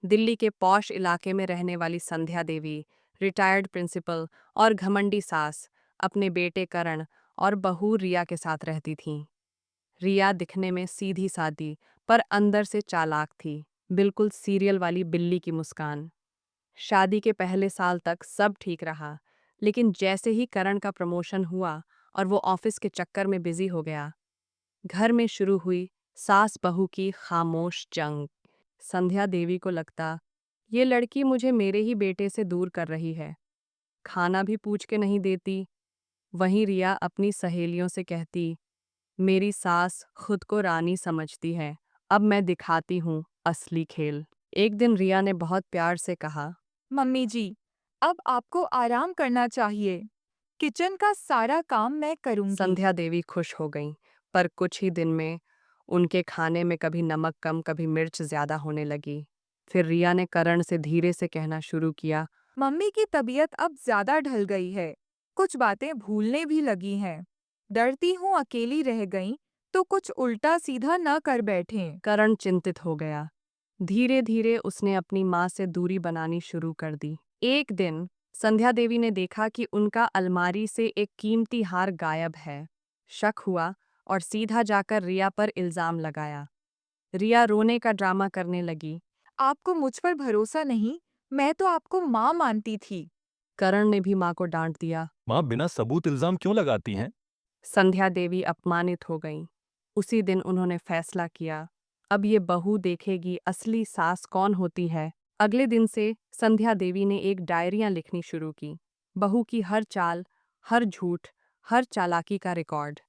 दिल्ली के पॉश इलाके में रहने वाली संध्या देवी, रिटायर्ड प्रिंसिपल और घमंडी सास, अपने बेटे करण और बहू रिया के साथ रहती थीं। रिया दिखने में सीधी सादी पर अंदर से चालाक थी, बिल्कुल सीरियल वाली बिल्ली की मुस्कान। शादी के पहले साल तक सब ठीक रहा, लेकिन जैसे ही करण का प्रमोशन हुआ और वो ऑफिस के चक्कर में बिजी हो गया, घर में शुरू हुई सास बहू की खामोश जंग। संध्या देवी को लगता, ये लड़की मुझे मेरे ही बेटे से दूर कर रही है, खाना भी पूछ के नहीं देती। वहीं रिया अपनी सहेलियों से कहती, मेरी सास खुद को रानी समझती है, अब मैं दिखाती हूँ असली खेल। एक दिन रिया ने बहुत प्यार से कहा, मम्मी जी, अब आपको आराम करना चाहिए। किचन का सारा काम मैं करूंगी। संध्या देवी खुश हो गईं, पर कुछ ही दिन में उनके खाने में कभी नमक कम, कभी मिर्च ज्यादा होने लगी। फिर रिया ने करण से धीरे से कहना शुरू किया, मम्मी की तबीयत अब ज्यादा ढल गई है। कुछ बातें भूलने भी लगी हैं। डरती हूँ अकेली रह गई तो कुछ उल्टा सीधा न कर बैठें। करण चिंतित हो गया। धीरे धीरे उसने अपनी माँ से दूरी बनानी शुरू कर दी। एक दिन संध्या देवी ने देखा कि उनका अलमारी से एक कीमती हार गायब है। शक हुआ और सीधा जाकर रिया पर इल्जाम लगाया। रिया रोने का ड्रामा करने लगी। आपको मुझ पर भरोसा नहीं? मैं तो आपको माँ मानती थी। करण ने भी माँ को डांट दिया। माँ बिना सबूत इल्जाम क्यों लगाती हैं? संध्या देवी अपमानित हो गईं। उसी दिन उन्होंने फैसला किया, अब ये बहू देखेगी असली सास कौन होती है। अगले दिन से संध्या देवी ने एक डायरियां लिखनी शुरू की, बहू की हर चाल, हर झूठ, हर चालाकी का रिकॉर्ड।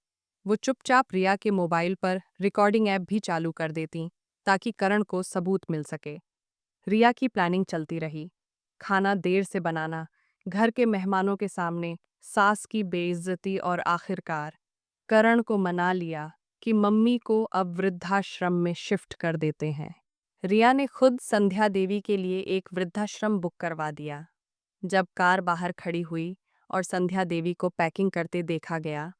वो चुपचाप रिया के मोबाइल पर रिकॉर्डिंग ऐप भी चालू कर देती, ताकि करण को सबूत मिल सके। रिया की प्लानिंग चलती रही, खाना देर से बनाना, घर के मेहमानों के सामने सास की बेइज्जती और आखिरकार करण को मना लिया कि मम्मी को अब वृद्धाश्रम में शिफ्ट कर देते हैं। रिया ने खुद संध्या देवी के लिए एक वृद्धाश्रम बुक करवा दिया। जब कार बाहर खड़ी हुई और संध्या देवी को पैकिंग करते देखा गया,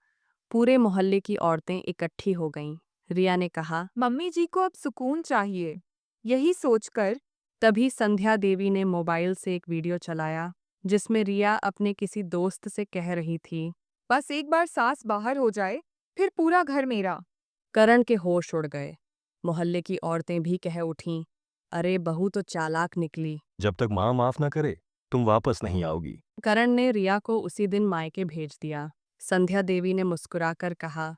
पूरे मोहल्ले की औरतें इकट्ठी हो गईं। रिया ने कहा, मम्मी जी को अब सुकून चाहिए। यही सोचकर तभी संध्या देवी ने मोबाइल से एक वीडियो चलाया, जिसमें रिया अपने किसी दोस्त से कह रही थी, बस एक बार सास बाहर हो जाए, फिर पूरा घर मेरा। करण के होश उड़ गए। मोहल्ले की औरतें भी कह उठीं, अरे बहू तो चालाक निकली। जब तक माँ माफ ना करे तुम वापस नहीं आओगी। करण ने रिया को उसी दिन मायके भेज दिया। संध्या देवी ने मुस्कुराकर कहा,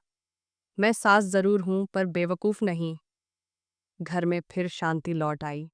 मैं सास जरूर हूं पर बेवकूफ नहीं। घर में फिर शांति लौट आई।